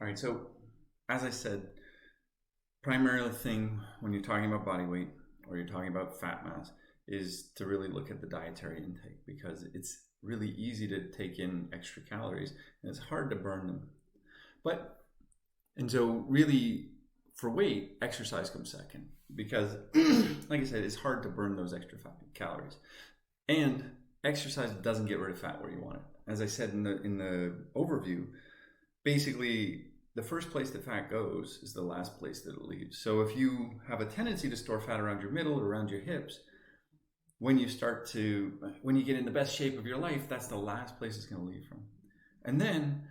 All right, so as I said, primary thing when you're talking about body weight or you're talking about fat mass is to really look at the dietary intake, because it's really easy to take in extra calories and it's hard to burn them. And so really for weight, exercise comes second, because like I said, it's hard to burn those extra calories. And exercise doesn't get rid of fat where you want it. As I said in the overview, basically the first place that fat goes is the last place that it leaves. So if you have a tendency to store fat around your middle or around your hips, when you get in the best shape of your life, that's the last place it's going to leave from. And then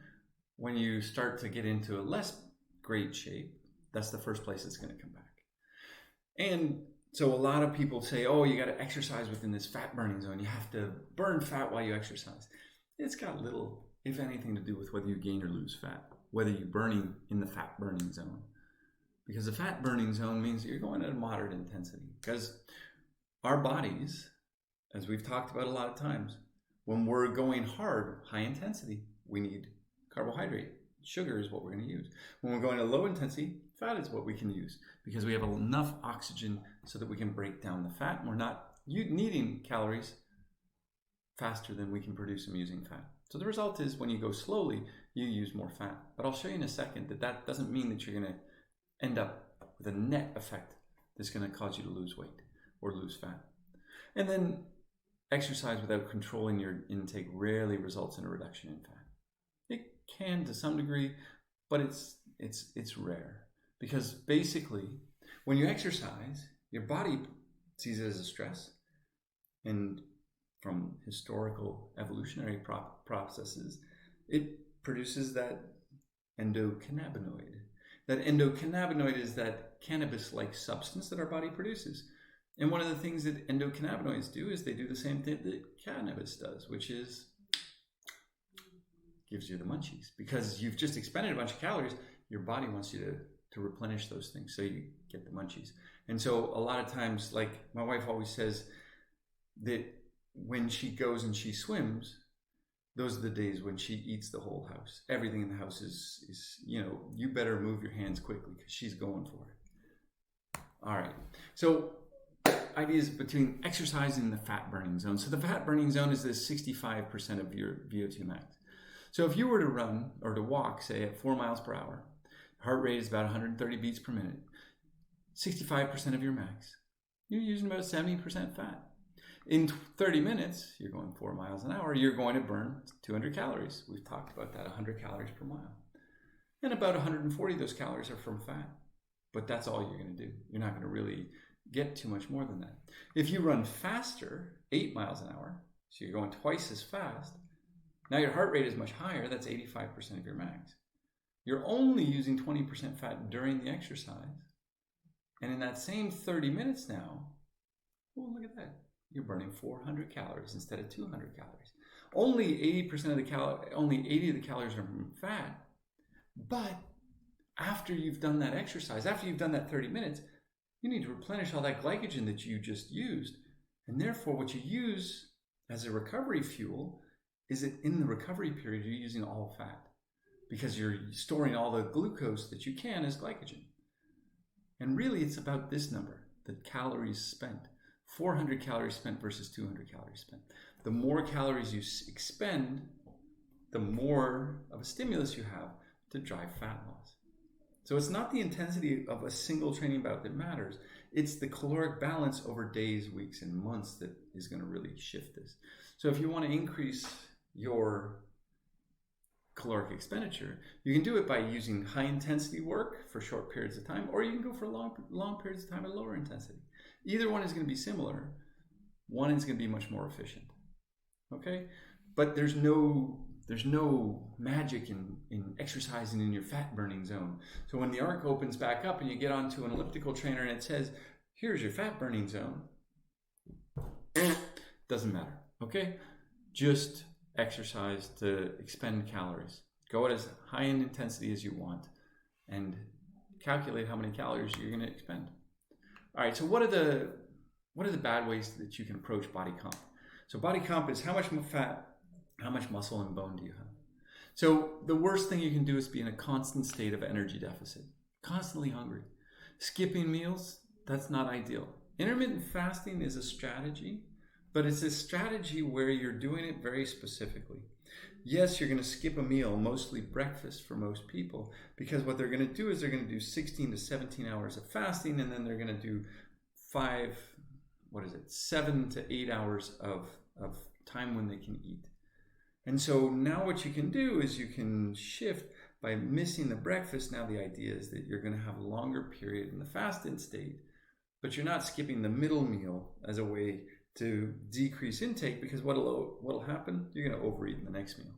when you start to get into a less great shape, that's the first place it's going to come back. And so a lot of people say, oh, you got to exercise within this fat burning zone. You have to burn fat while you exercise. It's got little, if anything, to do with whether you gain or lose fat, whether you're burning in the fat burning zone. Because the fat burning zone means that you're going at a moderate intensity. Because our bodies, as we've talked about a lot of times, when we're going hard, high intensity, we need carbohydrate. Sugar is what we're going to use. When we're going at low intensity, fat is what we can use, because we have enough oxygen so that we can break down the fat. And we're not needing calories faster than we can produce them using fat. So the result is when you go slowly, you use more fat. But I'll show you in a second that doesn't mean that you're going to end up with a net effect that's going to cause you to lose weight or lose fat. And then exercise without controlling your intake rarely results in a reduction in fat. It can to some degree, but it's rare, because basically when you exercise, your body sees it as a stress, and from historical evolutionary processes, it produces that endocannabinoid. That endocannabinoid is that cannabis-like substance that our body produces. And one of the things that endocannabinoids do is they do the same thing that cannabis does, which is gives you the munchies. Because you've just expended a bunch of calories, your body wants you to replenish those things, so you get the munchies. And so a lot of times, like my wife always says, that when she goes and she swims, those are the days when she eats the whole house. Everything in the house is you better move your hands quickly because she's going for it. All right. So ideas between exercise and the fat burning zone. So the fat burning zone is this 65% of your VO2 max. So if you were to run or to walk, say at 4 miles per hour, heart rate is about 130 beats per minute, 65% of your max, you're using about 70% fat. In 30 minutes, you're going 4 miles an hour, you're going to burn 200 calories. We've talked about that, 100 calories per mile. And about 140 of those calories are from fat. But that's all you're going to do. You're not going to really get too much more than that. If you run faster, 8 miles an hour, so you're going twice as fast, now your heart rate is much higher, that's 85% of your max. You're only using 20% fat during the exercise. And in that same 30 minutes now, oh, look at that. You're burning 400 calories instead of 200 calories. Only 80% of only 80 of the calories are from fat. But after you've done that exercise, after you've done that 30 minutes, you need to replenish all that glycogen that you just used. And therefore, what you use as a recovery fuel is that in the recovery period, you're using all fat, because you're storing all the glucose that you can as glycogen. And really, it's about this number, the calories spent. 400 calories spent versus 200 calories spent. The more calories you expend, the more of a stimulus you have to drive fat loss. So it's not the intensity of a single training bout that matters. It's the caloric balance over days, weeks, and months that is going to really shift this. So if you want to increase your caloric expenditure, you can do it by using high intensity work for short periods of time, or you can go for long periods of time at lower intensity. Either one is going to be similar. One is going to be much more efficient. Okay? But there's no magic in exercising in your fat burning zone. So when the arc opens back up and you get onto an elliptical trainer and it says, here's your fat burning zone, doesn't matter. Okay? Just exercise to expend calories. Go at as high in intensity as you want and calculate how many calories you're going to expend. All right, so what are the bad ways that you can approach body comp? So body comp is how much fat, how much muscle and bone do you have? So the worst thing you can do is be in a constant state of energy deficit, constantly hungry. Skipping meals, that's not ideal. Intermittent fasting is a strategy, but it's a strategy where you're doing it very specifically. Yes, you're going to skip a meal, mostly breakfast for most people, because what they're going to do is they're going to do 16 to 17 hours of fasting, and then they're going to do 7 to 8 hours of time when they can eat. And so now what you can do is you can shift by missing the breakfast. Now the idea is that you're going to have a longer period in the fasted state, but you're not skipping the middle meal as a way to decrease intake, because what'll happen, you're going to overeat in the next meal.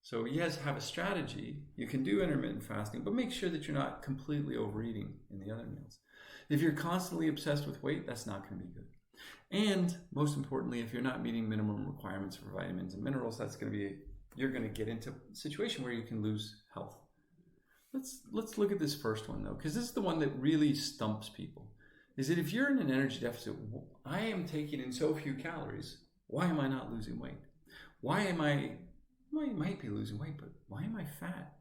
So yes, have a strategy. You can do intermittent fasting, but make sure that you're not completely overeating in the other meals. If you're constantly obsessed with weight, that's not going to be good. And most importantly, if you're not meeting minimum requirements for vitamins and minerals, you're going to get into a situation where you can lose health. Let's look at this first one though, because this is the one that really stumps people. Is that if you're in an energy deficit, I am taking in so few calories, why am I not losing weight? I might be losing weight, but why am I fat?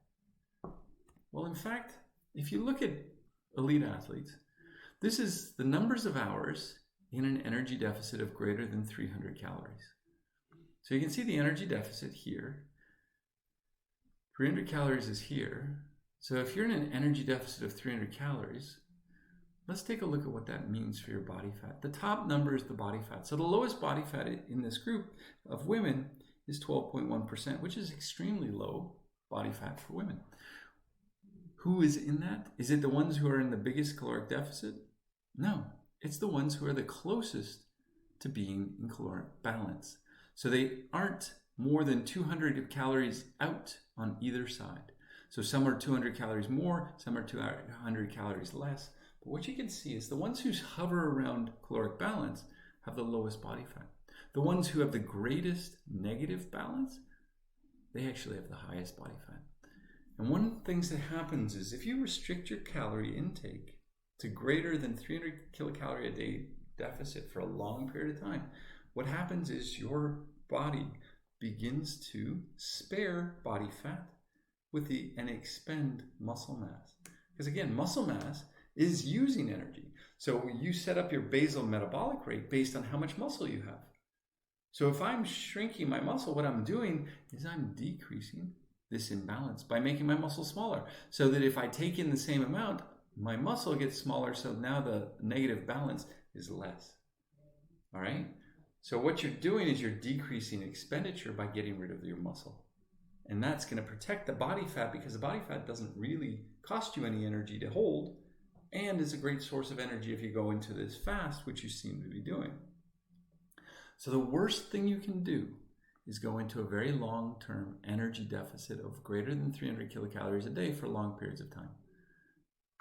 Well, in fact, if you look at elite athletes, this is the numbers of hours in an energy deficit of greater than 300 calories. So you can see the energy deficit here. 300 calories is here. So if you're in an energy deficit of 300 calories, let's take a look at what that means for your body fat. The top number is the body fat. So the lowest body fat in this group of women is 12.1%, which is extremely low body fat for women. Who is in that? Is it the ones who are in the biggest caloric deficit? No, it's the ones who are the closest to being in caloric balance. So they aren't more than 200 calories out on either side. So some are 200 calories more, some are 200 calories less. But what you can see is the ones who hover around caloric balance have the lowest body fat. The ones who have the greatest negative balance, they actually have the highest body fat. And one of the things that happens is if you restrict your calorie intake to greater than 300 kilocalorie a day deficit for a long period of time, what happens is your body begins to spare body fat and expend muscle mass. Because again, muscle mass is using energy. So you set up your basal metabolic rate based on how much muscle you have. So if I'm shrinking my muscle, what I'm doing is I'm decreasing this imbalance by making my muscle smaller. So that if I take in the same amount, my muscle gets smaller, so now the negative balance is less. All right? So what you're doing is you're decreasing expenditure by getting rid of your muscle. And that's going to protect the body fat, because the body fat doesn't really cost you any energy to hold, and is a great source of energy if you go into this fast, which you seem to be doing. So the worst thing you can do is go into a very long-term energy deficit of greater than 300 kilocalories a day for long periods of time.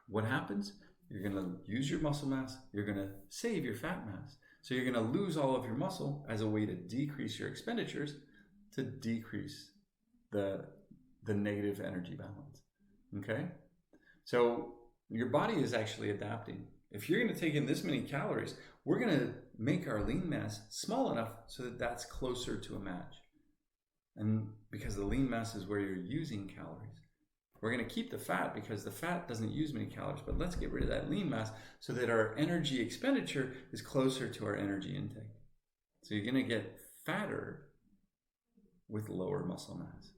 What happens? You're going to use your muscle mass, you're going to save your fat mass. So you're going to lose all of your muscle as a way to decrease your expenditures, to decrease the negative energy balance. Okay? So your body is actually adapting. If you're going to take in this many calories, we're going to make our lean mass small enough so that that's closer to a match. And because the lean mass is where you're using calories. We're going to keep the fat because the fat doesn't use many calories, but let's get rid of that lean mass so that our energy expenditure is closer to our energy intake. So you're going to get fatter with lower muscle mass.